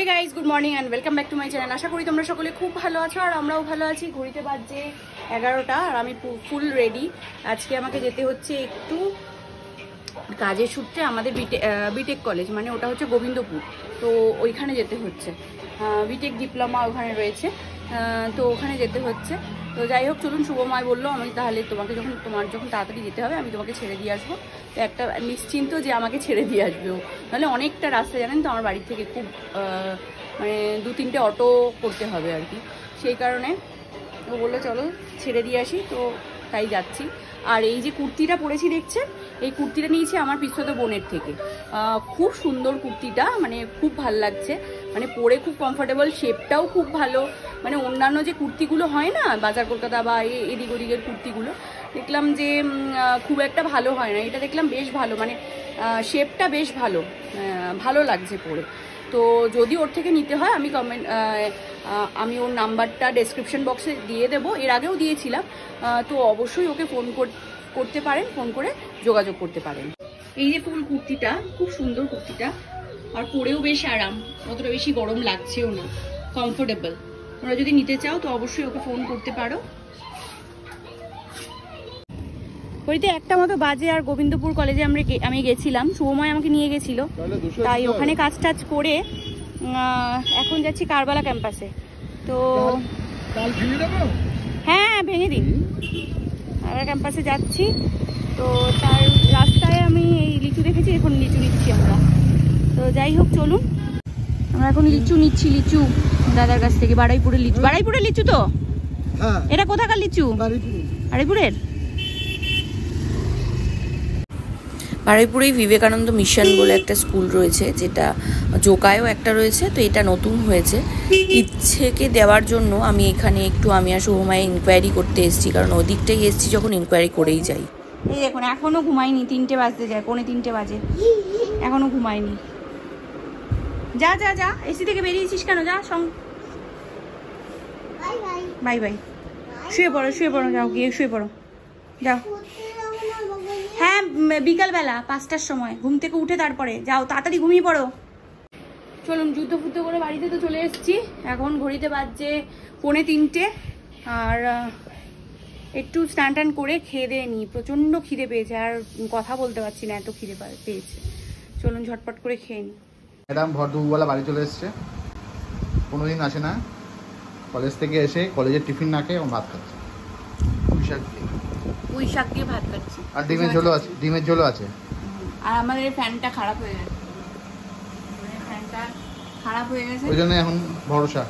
Hey guys good morning and welcome back to my channel. आशा करी तुम्हारा सकले खूब भालो आछो और आमराओ भालो आछि। घड़िते बाजছে 11টা और आमी फुल रेडी। आज के आमाके जेते होच्छे एकटू काजेर सूत्रे आमादेर बीटेक कलेज माने ओटा होच्छे गोविंदपुर, तो ओइखाने जेते होच्छे। बीटेक डिप्लोमा ओखाने रयेछे, तो ओखाने जेते होच्छे। तो যাই হোক চলুন, শুভময় বললো আমি তাহলে তোমাকে তোমার যখন তাড়াতাড়ি যেতে হবে আমি তোমাকে ছেড়ে দিয়ে আসবো। তো একটা নিশ্চিন্ত যে আমাকে ছেড়ে দিয়ে আসবে, নাহলে অনেকটা রাস্তা জানেন তো আমার বাড়ি থেকে খুব মানে 2-3টে অটো করতে হবে আর কি। সেই কারণে ও বললো চলো ছেড়ে দিয়ে আসি, তো তাই যাচ্ছি। আর এই যে কুর্তিটা পরেছি দেখছেন, এই কুর্তিটা নিয়েছি আমার পিস্তত বোনের থেকে। খুব সুন্দর কুর্তিটা, মানে খুব ভাল লাগছে, মানে পরে খুব কমফোর্টেবল, শেপটাও খুব ভালো। মানে অন্যান্য যে কুর্তিগুলো হয় না বাজার কলকাতা বা এদিক ওদিকের কুর্তিগুলো, দেখলাম যে খুব একটা ভালো হয় না। এটা দেখলাম বেশ ভালো, মানে শেপটা বেশ ভালো, ভালো লাগছে পরে। তো যদি ওর থেকে নিতে হয় আমি ওর নাম্বারটা ডেসক্রিপশন বক্সে দিয়ে দেবো, এর আগেও দিয়েছিলাম। তো অবশ্যই ওকে ফোন করতে পারেন, ফোন করে যোগাযোগ করতে পারেন। এই যে ফুল কুর্তিটা, খুব সুন্দর কুর্তিটা, আর পরেও বেশ আরাম, অতটা বেশি গরম লাগছেও না, কমফোর্টেবল। তোমরা যদি নিতে চাও তো অবশ্যই ওকে ফোন করতে পারো। ওইতে একটা মতো বাজে, আর গোবিন্দপুর কলেজে আমি গেছিলাম, শুভময় আমাকে নিয়ে গেছিল, তাই ওখানে কাজ টাজ করে এখন যাচ্ছি কারবালা ক্যাম্পাসে। তো হ্যাঁ ভেঙে দিই, কারবালা ক্যাম্পাসে যাচ্ছি। তো তার রাস্তায় আমি এই লিচু দেখেছি, এখন লিচু নিচ্ছি আমরা। তো যাই হোক চলুন, আমরা এখন লিচু নিচ্ছি, লিচু দাদার কাছ থেকে। বারুইপুরের লিচু, বারুইপুরের লিচু তো? এটা কোথাকার লিচু? বারুইপুরের। বারুইপুরেই বিবেকানন্দ মিশন বলে একটা স্কুল রয়েছে, যেটা জোকায়ও একটা রয়েছে, তো এটা নতুন হয়েছে। ইচ্ছেকে দেওয়ার জন্য আমি এখানে একটু আমি আর শুভময় ইনকোয়ারি করতে এসেছি, কারণ ওদিকটাই এসেছি যখন ইনকোয়ারি করেই যাই। এই দেখুন এখনো ঘুমাইনি, 3টে বাজতে যায়, 3:45 বাজে, এখনো ঘুমাইনি। যা যা যা, এসি থেকে বেরিয়েছিস কেন? যা বাই বাই, শুয়ে পড়ো, যাও গিয়ে শুয়ে পড়ো, যাও। হ্যাঁ বিকালবেলা 5টার সময় ঘুম থেকে উঠে তারপরে যাও, তাড়াতাড়ি ঘুমিয়ে পড়ো। চলুন, যুদ্ধ করে বাড়িতে তো চলে এসেছি। এখন ঘড়িতে বাজছে 2:45, আর একটু স্নান টান করে খেয়ে দিয়ে নিই। প্রচণ্ড খিদে পেয়েছে, আর কথা বলতে পারছি না, এত খিদে পেয়েছে। চলুন ঝটপট করে খেয়ে নিই। ম্যাডাম ভর দুপুরবেলা বাড়ি চলে এসছে, কোনোদিন আসে না। কলেজ থেকে এসে কলেজের টিফিন না খেয়ে ভাত খাচ্ছে, পুঁই শাক দিয়ে ভাত খাচ্ছি, আর ডিমের ঝোলও আছে। আর আমাদের ফ্যানটা খারাপ হয়ে গেছে, ওই জন্য এখন ভরসা।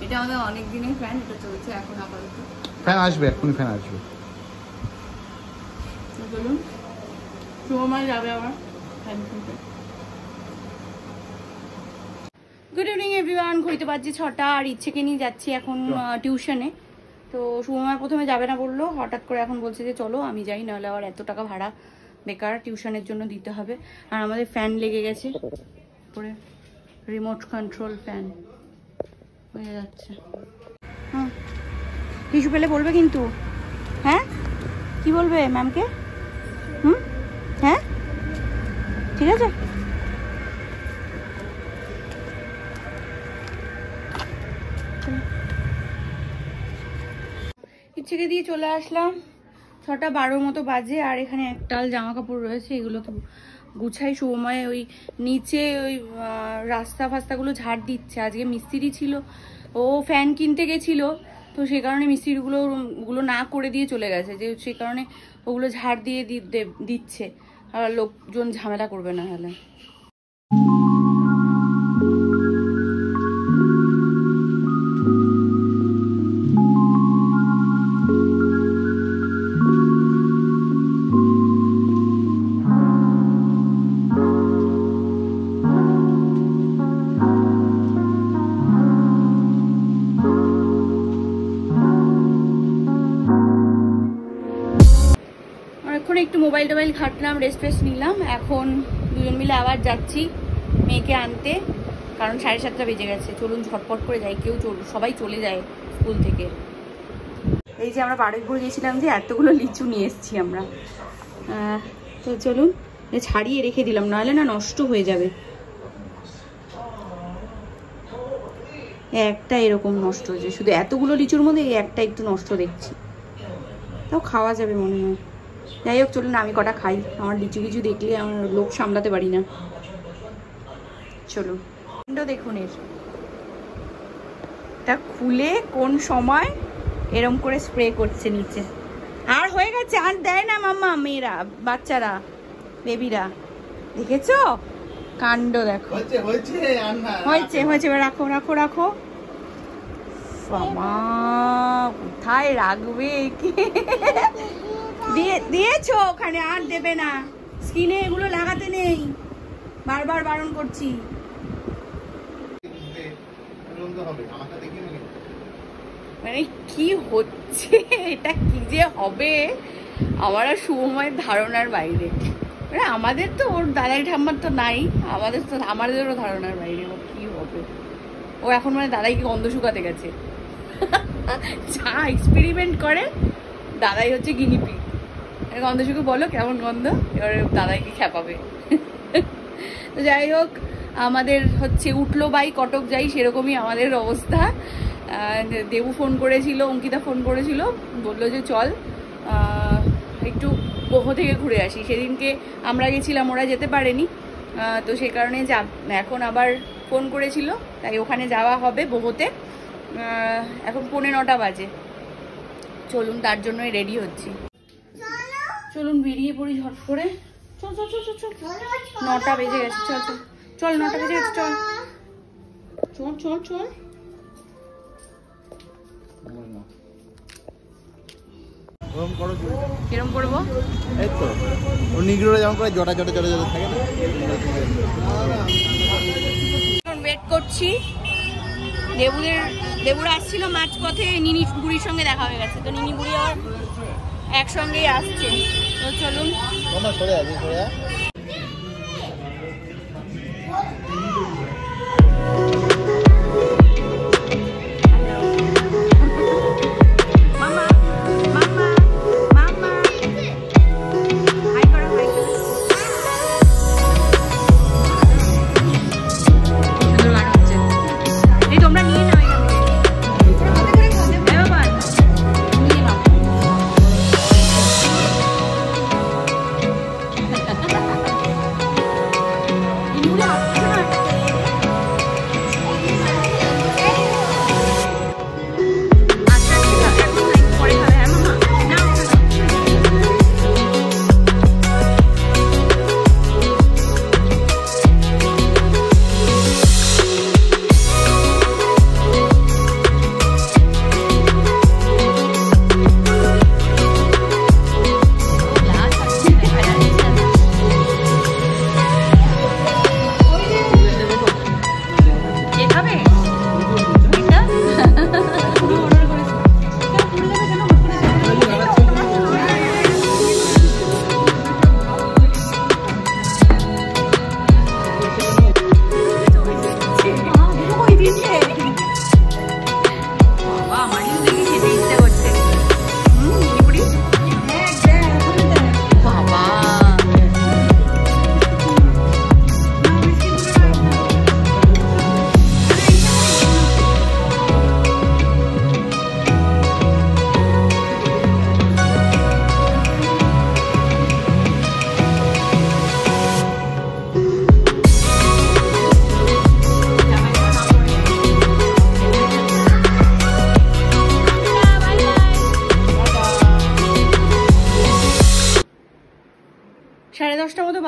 এটা আমাদের অনেক দিনের ফ্যান, এটা চলছে এখন আপাতত। ফ্যান আসবে, এক্ষুনি ফ্যান আসবে। চলুন, শুভময় যাবে আবার ফ্যান কিনতে। Good evening everyone. ঘড়িতে বাজছে 6টা, আর ইচ্ছেকে নিয়ে যাচ্ছি এখন টিউশনে। তো শুভময় প্রথমে যাবে না বললো, হঠাৎ করে এখন বলছে যে চলো আমি যাই, নাহলে আবার এত টাকা ভাড়া বেকার টিউশনের জন্য দিতে হবে। আর আমাদের ফ্যান লেগে গেছে পরে, রিমোট কন্ট্রোল ফ্যান হয়ে যাচ্ছে। হ্যাঁ কিছু পেলে বলবে কিন্তু, হ্যাঁ কি বলবে ম্যামকে? হ্যাঁ ঠিক আছে। ইচ্ছেকে দিয়ে চলে আসলাম, 6:12 মতো বাজে। আর এখানে একটাল জামা কাপড় রয়েছে, এগুলো তো গুছাই। শুভময় ওই নিচে ওই রাস্তা ফাস্তাগুলো ঝাড় দিচ্ছে। আজকে মিস্ত্রি ছিল, ও ফ্যান কিনতে গেছিল, তো সেই কারণে মিস্ত্রিগুলো না করে দিয়ে চলে গেছে, যে সেই কারণে ওগুলো ঝাড় দিয়ে দিচ্ছে, আর লোকজন ঝামেলা করবে না হলে। একটু মোবাইল টোবাইল ঘাটলাম, রেস্ট নিলাম। এখন দুজন মিলে আবার যাচ্ছি মেয়েকে আনতে, কারণ 7:30 বেজে গেছে। চলুন ঝটপট করে যাই, সবাই চলে যায় স্কুল থেকে। এই যে আমরা বারুইপুর গেছিলাম, যে এতগুলো লিচু নিয়ে এসেছি আমরা। তো চলুন ছাড়িয়ে রেখে দিলাম, নাহলে না নষ্ট হয়ে যাবে। একটা এরকম নষ্ট হয়েছে, শুধু এতগুলো লিচুর মধ্যে এই একটা একটু নষ্ট দেখছি, তাও খাওয়া যাবে মনে হয়। যাই হোক চলুন আমি কটা খাই, আমার লিচু কিছু দেখলে আমার লোক সামলাতে পারি না। চলুন দেখুন এটা খুলে কোন সময় এরম করে স্প্রে করছে নিচে, আর হয়ে গেছে, আর দেয় না মাম্মা, মেয়েরা বাচ্চারা বেবিরা, দেখেছো কাণ্ড দেখো। হয়েছে হয়েছে, এবার রাখো রাখো রাখো। কোথায় রাখবে দিয়েছো ওখানে, আর দেবে না, স্কিনে এগুলো লাগাতে নেই, বারবার বারণ করছি। মানে কি হচ্ছে এটা, কি যে হবে আমার আর শুভময়ের ধারণার বাইরে। মানে আমাদের তো ওর দাদাই ঠাম্মার তো নাই, আমাদেরও ধারণার বাইরে ও কি হবে। ও এখন মানে দাদাই কি গন্ধ শুকাতে গেছে, যা এক্সপেরিমেন্ট করে দাদাই হচ্ছে গিনিপি। গন্ধ শুকে বলো কেমন গন্ধ, এবারে দাদাই কি খেপাবে। তো যাই হোক আমাদের হচ্ছে উঠলো বাই কটক যাই, সেরকমই আমাদের অবস্থা। দেবু ফোন করেছিল, অঙ্কিতা ফোন করেছিল, বললো যে চল একটু বহু থেকে ঘুরে আসি। সেদিনকে আমরা গেছিলাম, ওরা যেতে পারেনি, তো সেই কারণে এখন আবার ফোন করেছিল, তাই ওখানে যাওয়া হবে বহুতে। এখন 9:45 বাজে, চলুন তার জন্যই রেডি হচ্ছি। চলুন বেরিয়ে পড়ি ঝট করে। চল চল চল চল চল, 9টা বেজে গেছে, চল চল চল, 9টা বেজে গেছে, চল চল চল চল। কিরম করবো? এই তো ও নিগ্রোরা যেমন করে জটা জটা জটা জটা থাকে না। এখন ওয়েট করছি, দেবুরা আসছিল মাঝপথে, নিনি বুড়ির সঙ্গে দেখা হয়ে গেছে, তো নিনি বুড়ি আবার একসঙ্গেই আসছে। তো চলুন সরে আসি, সরে আয়।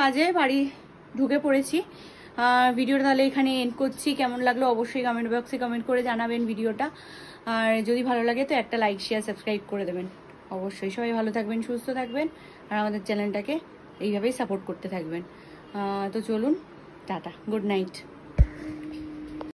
বাজে, বাড়ি ঢুকে পড়েছি। ভিডিওটা তাহলে এখানে এন্ড করছি। কেমন লাগলো অবশ্যই কমেন্ট বক্সে কমেন্ট করে জানাবেন ভিডিওটা। আর যদি ভালো লাগে তো একটা লাইক শেয়ার সাবস্ক্রাইব করে দেবেন অবশ্যই। সবাই ভালো থাকবেন, সুস্থ থাকবেন, আর আমাদের চ্যানেলটাকে এইভাবেই সাপোর্ট করতে থাকবেন। তো চলুন, টাটা, গুড নাইট।